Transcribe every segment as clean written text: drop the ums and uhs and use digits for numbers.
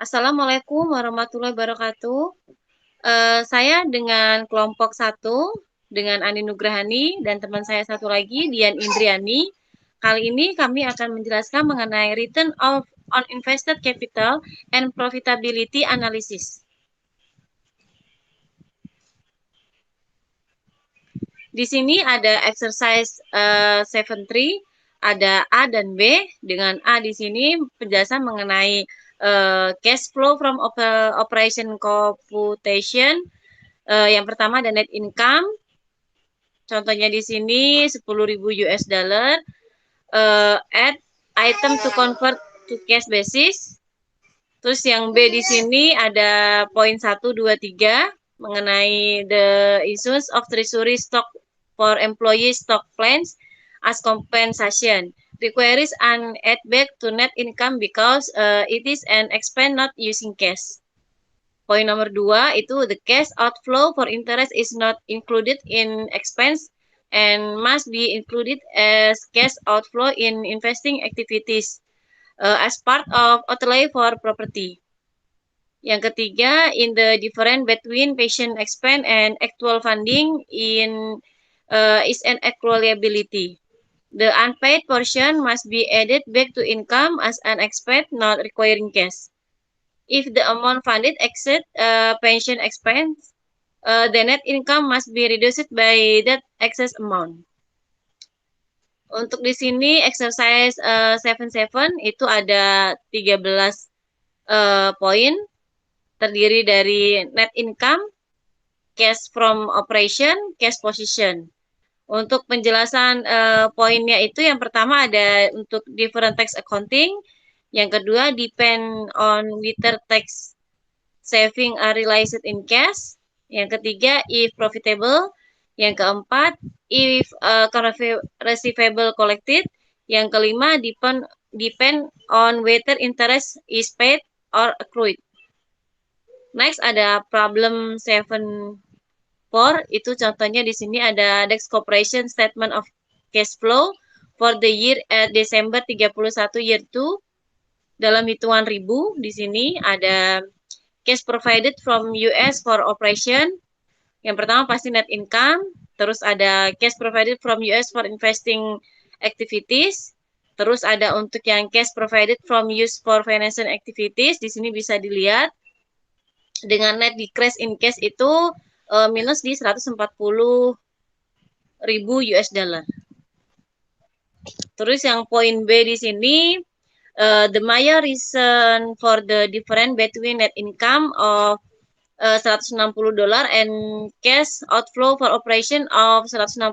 Assalamualaikum warahmatullahi wabarakatuh. Saya dengan kelompok satu, dengan Ani Nugrahani dan teman saya satu lagi, Dian Indriani. Kali ini kami akan menjelaskan mengenai Return on Invested Capital and Profitability Analysis. Di sini ada exercise 7.3, ada A dan B. Dengan A di sini penjelasan mengenai cash flow from operation computation. Yang pertama ada net income. Contohnya di sini 10.000 US dollar. Add item to convert to cash basis. Terus yang B di sini ada poin 1, 2, 3 mengenai the issuance of treasury stock for employee stock plans as compensation requires an add back to net income because it is an expense not using cash. Poin nomor 2 itu the cash outflow for interest is not included in expense and must be included as cash outflow in investing activities as part of outlay for property. Yang ketiga, in the difference between patient expense and actual funding is an equalability. The unpaid portion must be added back to income as an expense not requiring cash. If the amount funded exceeds pension expense, the net income must be reduced by that excess amount. Untuk di sini exercise 7.7 itu ada 13 poin. Terdiri dari net income, cash from operation, cash position. Untuk penjelasan poinnya itu yang pertama ada untuk different tax accounting, yang kedua depend on whether tax saving are realized in cash, yang ketiga if profitable, yang keempat if receivable collected, yang kelima depend on whether interest is paid or accrued. Next ada problem 7.4, itu contohnya di sini ada Dex Corporation Statement of Cash Flow for the year at December 31 year 2. Dalam hitungan ribu di sini ada cash provided from US for operation. Yang pertama pasti net income, terus ada cash provided from US for investing activities. Terus ada untuk yang cash provided from US for financial activities, di sini bisa dilihat dengan net decrease in cash itu minus di 140.000 US dollar. Terus yang poin B di sini, the major reason for the difference between net income of $160 and cash outflow for operation of $166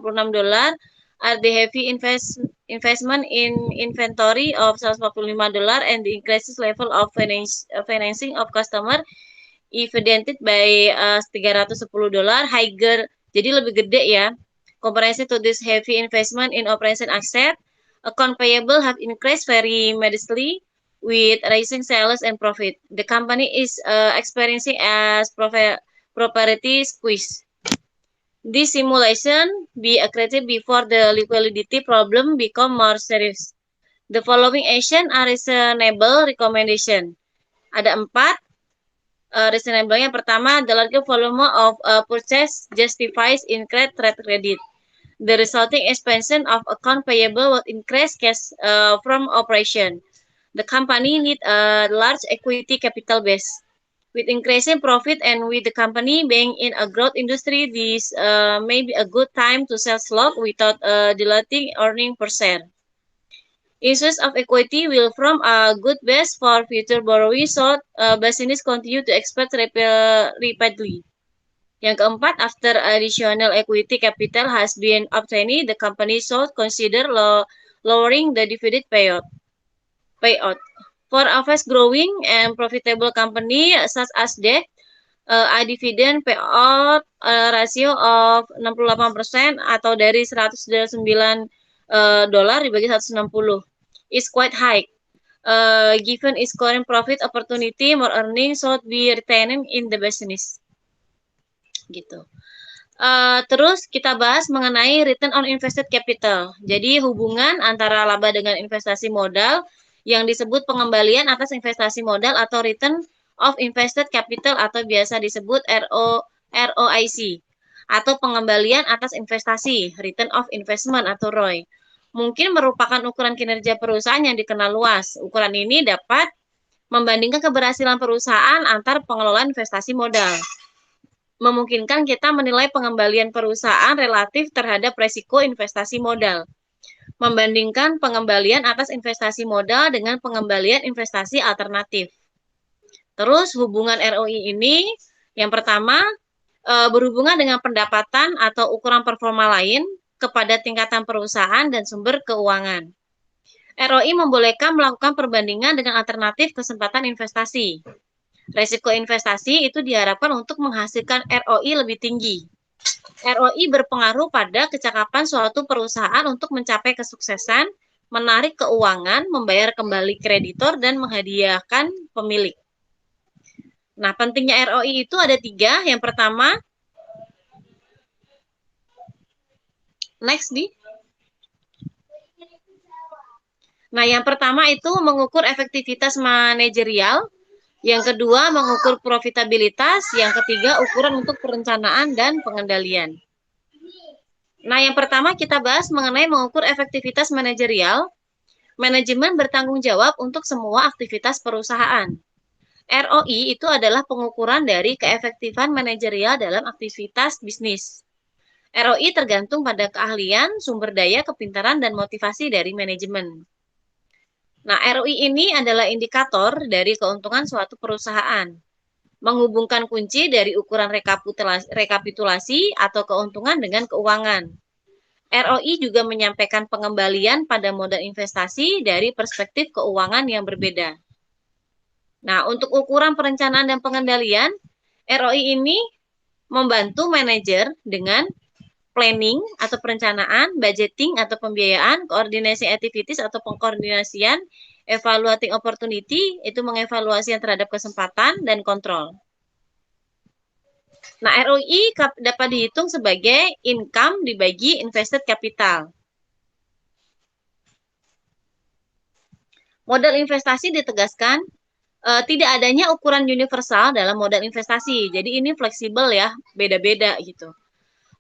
are the heavy investment in inventory of $145 and the increases level of financing of customer evidented by $310 higher, jadi lebih gede ya. Comparison to this heavy investment in operation asset, account payable have increased very modestly with rising sales and profit. The company is experiencing as property squeeze. This simulation be accurate before the liquidity problem become more serious. The following action are reasonable recommendation. Ada 4. Reasonable yang pertama, the larger volume of purchase justifies increased trade credit. The resulting expansion of account payable will increase cash from operation. The company need a large equity capital base. With increasing profit and with the company being in a growth industry, this may be a good time to sell stock without diluting earning per share. Issues of equity will form a good base for future borrowing, so business continue to expand rapidly. Yang keempat, after additional equity capital has been obtained, the company should consider lowering the dividend payout. For a fast-growing and profitable company such as that, a dividend payout ratio of 68% atau dari $109 dibagi 160 is quite high. Given its current profit opportunity, more earnings should be retained in the business. Gitu. Terus kita bahas mengenai return on invested capital. Jadi hubungan antara laba dengan investasi modal yang disebut pengembalian atas investasi modal atau return of invested capital atau biasa disebut ROIC atau pengembalian atas investasi, return of investment atau ROI. Mungkin merupakan ukuran kinerja perusahaan yang dikenal luas. Ukuran ini dapat membandingkan keberhasilan perusahaan antar pengelola investasi modal. Memungkinkan kita menilai pengembalian perusahaan relatif terhadap resiko investasi modal. Membandingkan pengembalian atas investasi modal dengan pengembalian investasi alternatif. Terus hubungan ROI ini yang pertama berhubungan dengan pendapatan atau ukuran performa lain kepada tingkatan perusahaan dan sumber keuangan. ROI membolehkan melakukan perbandingan dengan alternatif kesempatan investasi. Resiko investasi itu diharapkan untuk menghasilkan ROI lebih tinggi. ROI berpengaruh pada kecakapan suatu perusahaan untuk mencapai kesuksesan, menarik keuangan, membayar kembali kreditor, dan menghadiahkan pemilik. Nah, pentingnya ROI itu ada 3. Yang pertama, next di. Nah, yang pertama itu mengukur efektivitas manajerial, yang kedua mengukur profitabilitas, yang ketiga ukuran untuk perencanaan dan pengendalian. Nah, yang pertama kita bahas mengenai mengukur efektivitas manajerial. Manajemen bertanggung jawab untuk semua aktivitas perusahaan. ROI itu adalah pengukuran dari keefektifan manajerial dalam aktivitas bisnis. ROI tergantung pada keahlian, sumber daya, kepintaran, dan motivasi dari manajemen. Nah, ROI ini adalah indikator dari keuntungan suatu perusahaan. Menghubungkan kunci dari ukuran rekapitulasi atau keuntungan dengan keuangan. ROI juga menyampaikan pengembalian pada modal investasi dari perspektif keuangan yang berbeda. Nah, untuk ukuran perencanaan dan pengendalian, ROI ini membantu manajer dengan planning atau perencanaan, budgeting atau pembiayaan, koordinasi activities atau pengkoordinasian, evaluating opportunity, itu mengevaluasi yang terhadap kesempatan dan kontrol. Nah, ROI dapat dihitung sebagai income dibagi invested capital. Modal investasi ditegaskan tidak adanya ukuran universal dalam modal investasi. Jadi ini fleksibel ya, beda-beda gitu.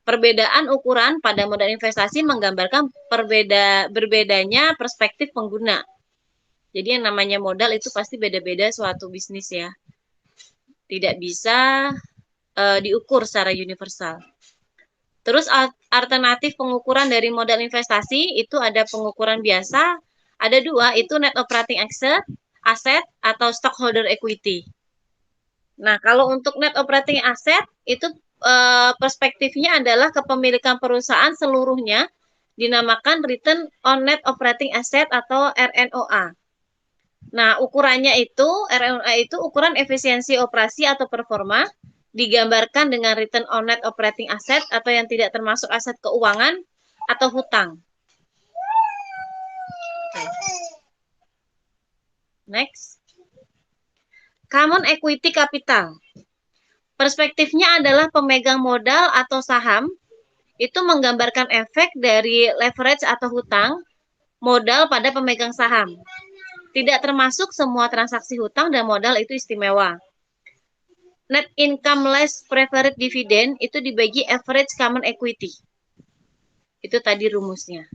Perbedaan ukuran pada modal investasi menggambarkan berbedanya perspektif pengguna. Jadi yang namanya modal itu pasti beda-beda suatu bisnis ya. Tidak bisa diukur secara universal. Terus alternatif pengukuran dari modal investasi itu ada pengukuran biasa, ada 2, itu net operating asset atau stockholder equity. Nah, kalau untuk net operating asset itu perspektifnya adalah kepemilikan perusahaan seluruhnya dinamakan return on net operating asset atau RNOA. Nah, ukurannya itu RNOA itu ukuran efisiensi operasi atau performa digambarkan dengan return on net operating asset atau yang tidak termasuk aset keuangan atau hutang. Next. Common equity capital. Perspektifnya adalah pemegang modal atau saham itu menggambarkan efek dari leverage atau hutang modal pada pemegang saham. Tidak termasuk semua transaksi hutang dan modal itu istimewa. Net income less preferred dividend itu dibagi average common equity. Itu tadi rumusnya.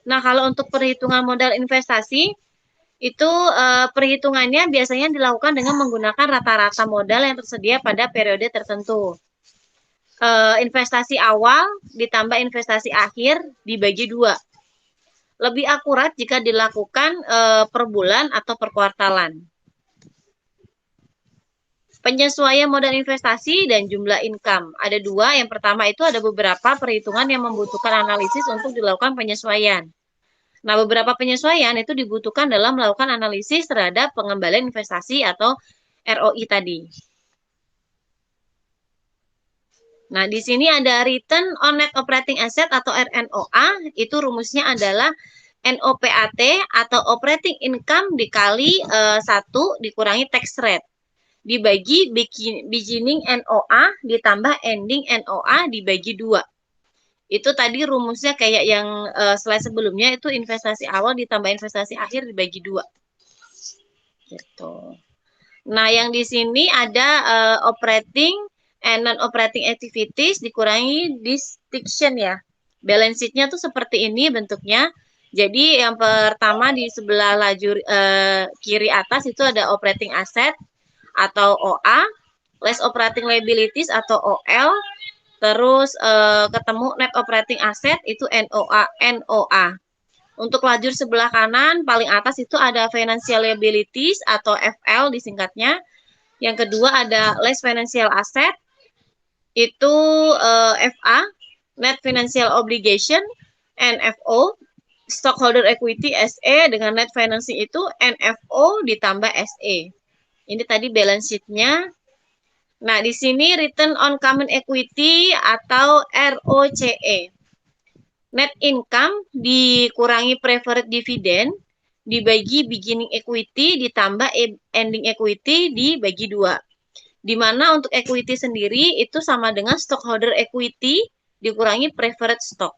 Nah, kalau untuk perhitungan modal investasi, itu perhitungannya biasanya dilakukan dengan menggunakan rata-rata modal yang tersedia pada periode tertentu. Investasi awal ditambah investasi akhir dibagi 2. Lebih akurat jika dilakukan per bulan atau per kuartalan. Penyesuaian modal investasi dan jumlah income. Ada 2. Yang pertama itu ada beberapa perhitungan yang membutuhkan analisis untuk dilakukan penyesuaian. Nah, beberapa penyesuaian itu dibutuhkan dalam melakukan analisis terhadap pengembalian investasi atau ROI tadi. Nah, di sini ada return on net operating asset atau RNOA, itu rumusnya adalah NOPAT atau operating income dikali 1 dikurangi tax rate. Dibagi beginning NOA ditambah ending NOA dibagi 2. Itu tadi rumusnya kayak yang slide sebelumnya, itu investasi awal ditambah investasi akhir dibagi 2. Gitu. Nah, yang di sini ada operating and non-operating activities dikurangi distinction ya. Balance sheet-nya tuh seperti ini bentuknya. Jadi yang pertama di sebelah lajur kiri atas itu ada operating asset atau OA, less operating liabilities atau OL, terus ketemu net operating asset itu NOA. Untuk lajur sebelah kanan paling atas itu ada financial liabilities atau FL disingkatnya. Yang kedua ada less financial asset itu FA, net financial obligation NFO, stockholder equity SE dengan net financing itu NFO ditambah SE. Ini tadi balance sheet-nya. Nah, di sini return on common equity atau ROCE. Net income dikurangi preferred dividend dibagi beginning equity ditambah ending equity dibagi 2. Di mana untuk equity sendiri itu sama dengan stockholder equity dikurangi preferred stock.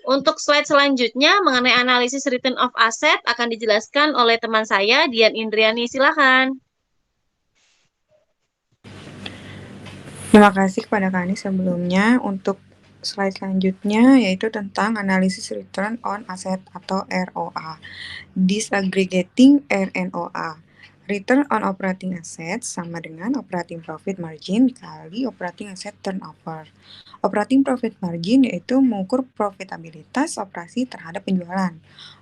Untuk slide selanjutnya mengenai analisis return of asset akan dijelaskan oleh teman saya Dian Indriani. Silakan. Terima kasih kepada Kak Ani sebelumnya. Untuk slide selanjutnya yaitu tentang analisis return on asset atau ROA. Disaggregating RNOA. Return on operating assets sama dengan operating profit margin dikali operating asset turnover. Operating profit margin yaitu mengukur profitabilitas operasi terhadap penjualan.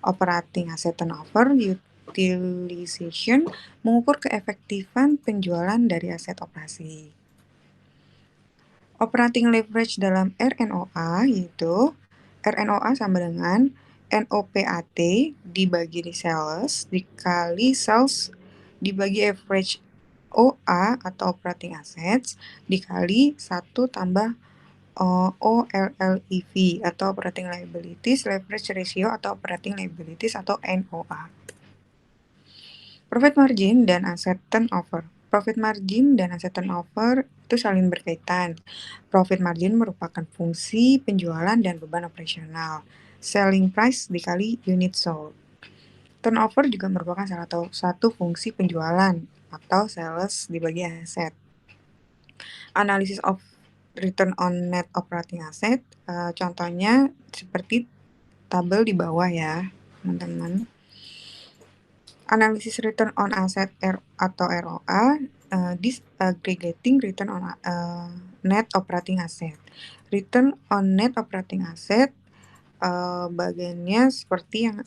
Operating asset turnover utilization mengukur keefektifan penjualan dari aset operasi. Operating leverage dalam RNOA yaitu RNOA sama dengan NOPAT dibagi di sales dikali sales dibagi average OA atau operating assets dikali 1 tambah OLLEV atau operating liabilities leverage ratio atau operating liabilities atau NOA. Profit margin dan asset turnover. Profit margin dan asset turnover itu saling berkaitan. Profit margin merupakan fungsi penjualan dan beban operasional. Selling price dikali unit sold. Turnover juga merupakan salah satu fungsi penjualan atau sales dibagi aset. Analysis of return on net operating asset, contohnya seperti tabel di bawah ya, teman-teman. Analisis return on asset atau ROA, disaggregating return on net operating asset. Return on net operating asset bagiannya seperti yang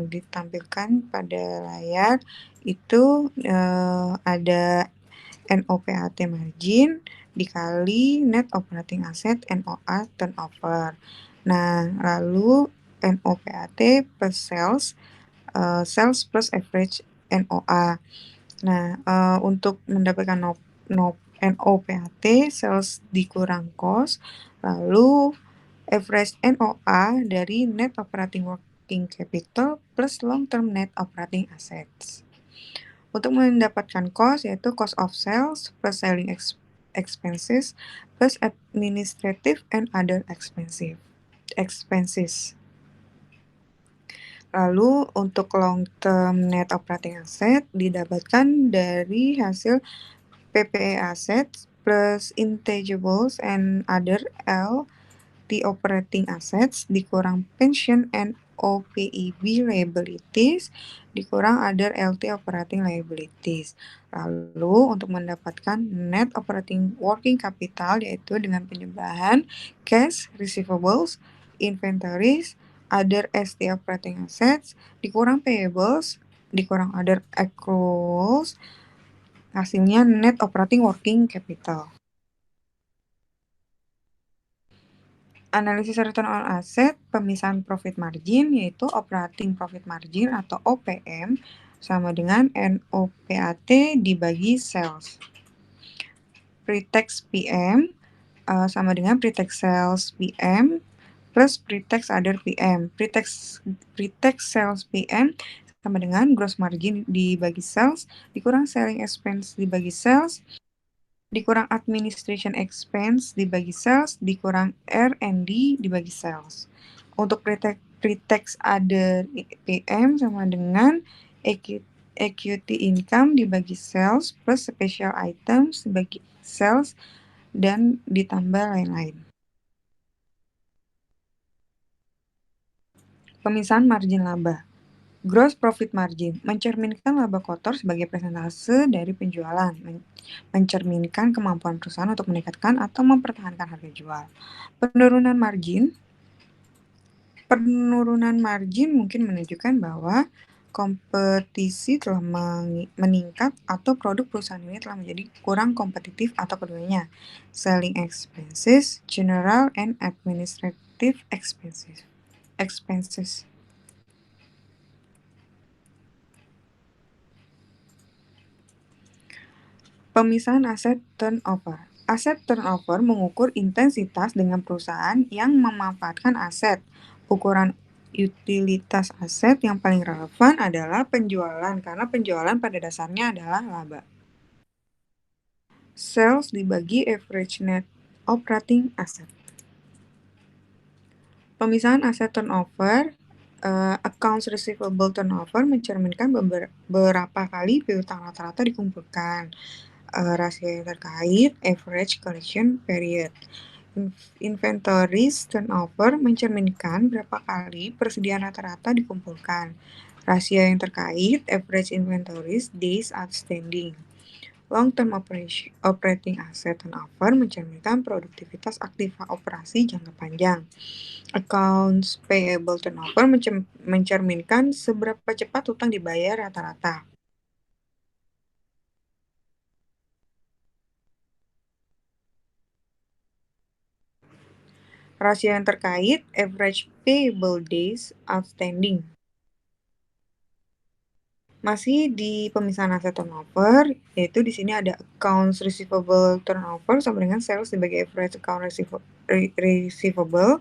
ditampilkan pada layar itu ada NOPAT margin dikali net operating asset NOA turnover. Nah, lalu NOPAT per sales sales plus average NOA. Nah, untuk mendapatkan NOPAT, sales dikurang cost, lalu average NOA dari net operating working capital plus long term net operating assets. Untuk mendapatkan cost yaitu cost of sales plus selling expenses plus administrative and other expenses. Lalu untuk long term net operating asset didapatkan dari hasil PPE assets plus intangibles and other LT operating assets dikurang pension and OPEB liabilities dikurang other LT operating liabilities. Lalu untuk mendapatkan net operating working capital yaitu dengan penjumlahan cash, receivables, inventories, other ST operating assets, dikurang payables, dikurang other accruals, hasilnya net operating working capital. Analisis return on asset, pemisahan profit margin yaitu operating profit margin atau OPM sama dengan NOPAT dibagi sales. Pre-tax PM sama dengan pre-tax sales PM plus pre-tax other PM. Pre-tax sales PM sama dengan gross margin dibagi sales, dikurang selling expense dibagi sales, dikurang administration expense dibagi sales, dikurang R&D dibagi sales. Untuk pre-tax other PM sama dengan equity income dibagi sales plus special items dibagi sales dan ditambah lain-lain. Pemisahan margin laba. Gross profit margin mencerminkan laba kotor sebagai persentase dari penjualan, mencerminkan kemampuan perusahaan untuk meningkatkan atau mempertahankan harga jual. Penurunan margin mungkin menunjukkan bahwa kompetisi telah meningkat atau produk perusahaan ini telah menjadi kurang kompetitif atau keduanya. Selling expenses, general and administrative expenses. Pemisahan aset turnover. Aset turnover mengukur intensitas dengan perusahaan yang memanfaatkan aset. Ukuran utilitas aset yang paling relevan adalah penjualan, karena penjualan pada dasarnya adalah laba. Sales dibagi average net operating asset. Pemisahan aset turnover, accounts receivable turnover mencerminkan beberapa kali piutang rata-rata dikumpulkan. Rasio yang terkait average collection period. Inventories turnover mencerminkan berapa kali persediaan rata-rata dikumpulkan. Rasio yang terkait average inventories days outstanding. Long-term operating asset turnover mencerminkan produktivitas aktiva operasi jangka panjang. Accounts payable turnover mencerminkan seberapa cepat utang dibayar rata-rata. Rasio yang terkait average payable days outstanding. Masih di pemisahan aset turnover, yaitu di sini ada accounts receivable turnover sama dengan sales sebagai average account receivable,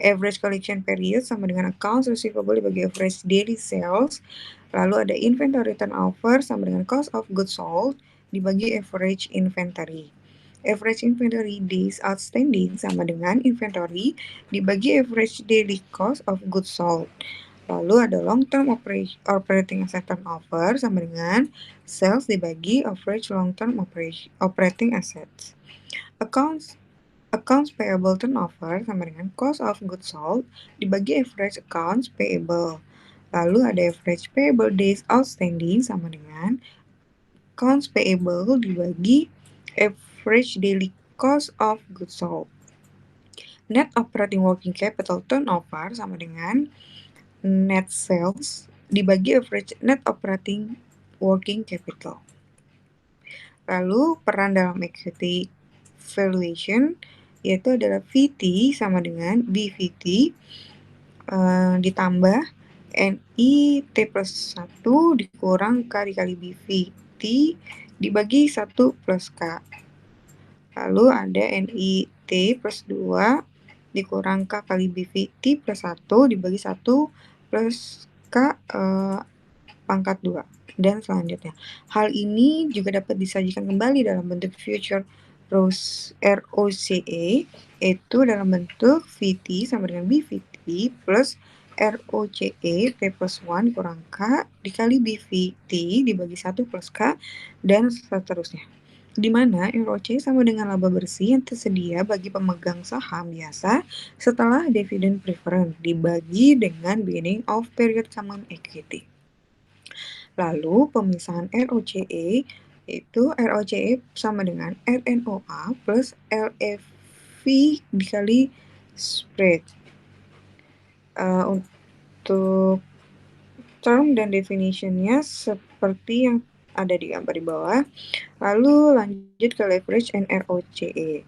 average collection period sama dengan accounts receivable dibagi average daily sales, lalu ada inventory turnover sama dengan cost of goods sold dibagi average inventory. Average inventory days outstanding sama dengan inventory dibagi average daily cost of goods sold. Lalu ada long-term operating asset turnover sama dengan sales dibagi average long-term operating assets. Accounts payable turnover sama dengan cost of goods sold dibagi average accounts payable. Lalu ada average payable days outstanding sama dengan accounts payable dibagi average daily cost of goods sold. Net operating working capital turnover sama dengan net sales dibagi average net operating working capital. Lalu peran dalam equity valuation yaitu adalah VT sama dengan BVT ditambah NIT plus 1 dikurang K dikali BVT dibagi 1 plus K. Lalu ada NIT plus 2 dikurang K kali BVT plus 1 dibagi 1 plus K pangkat 2 dan selanjutnya. Hal ini juga dapat disajikan kembali dalam bentuk future ROCE, yaitu dalam bentuk VT sama dengan BVT plus ROCE T plus 1 kurang K dikali BVT dibagi 1 plus K dan seterusnya. Di mana ROCE sama dengan laba bersih yang tersedia bagi pemegang saham biasa setelah dividend preference dibagi dengan beginning of period common equity. Lalu pemisahan ROCE yaitu ROCE sama dengan RNOA plus LEV dikali spread. Untuk term dan definitionnya seperti yang ada di gambar di bawah. Lalu lanjut ke leverage and ROCE.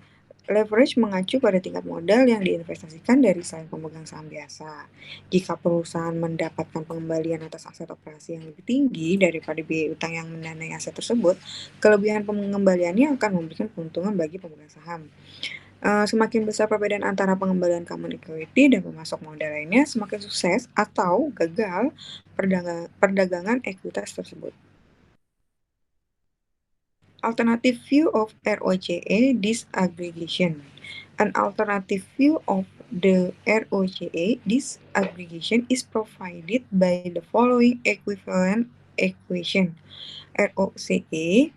Leverage mengacu pada tingkat modal yang diinvestasikan dari selain pemegang saham biasa. Jika perusahaan mendapatkan pengembalian atas aset operasi yang lebih tinggi daripada biaya utang yang mendanai aset tersebut, kelebihan pengembaliannya akan memberikan keuntungan bagi pemegang saham. Semakin besar perbedaan antara pengembalian common equity dan pemasok modal lainnya, semakin sukses atau gagal perdagangan ekuitas tersebut. Alternative view of ROCE disaggregation. An alternative view of the ROCE disaggregation is provided by the following equivalent equation. ROCE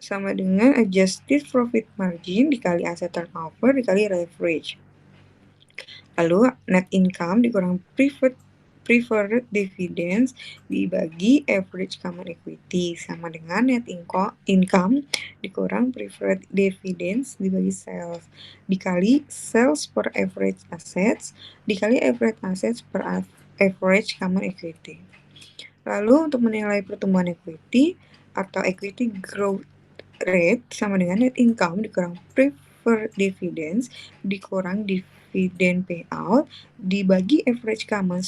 sama dengan adjusted profit margin dikali asset turnover dikali leverage. Lalu net income dikurang preferred dividends dibagi average common equity sama dengan net income dikurang preferred dividends dibagi sales dikali sales per average assets dikali average assets per average common equity. Lalu untuk menilai pertumbuhan equity atau equity growth rate sama dengan net income dikurang preferred dividends dikurang dividend payout dibagi average common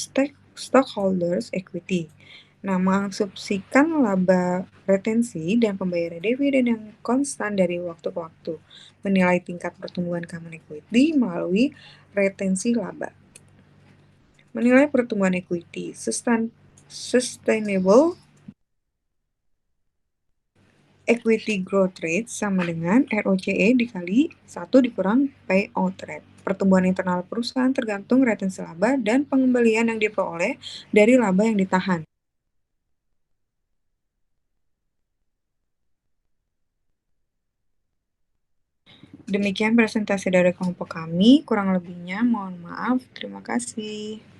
stockholders equity. Nah, mengasumsikan laba retensi dan pembayaran dividen yang konstan dari waktu ke waktu. Menilai tingkat pertumbuhan common equity melalui retensi laba. Menilai pertumbuhan equity sustainable equity growth rate sama dengan ROCE dikali 1 dikurang payout rate. Pertumbuhan internal perusahaan tergantung retensi laba dan pengembalian yang diperoleh dari laba yang ditahan. Demikian presentasi dari kelompok kami, kurang lebihnya mohon maaf. Terima kasih.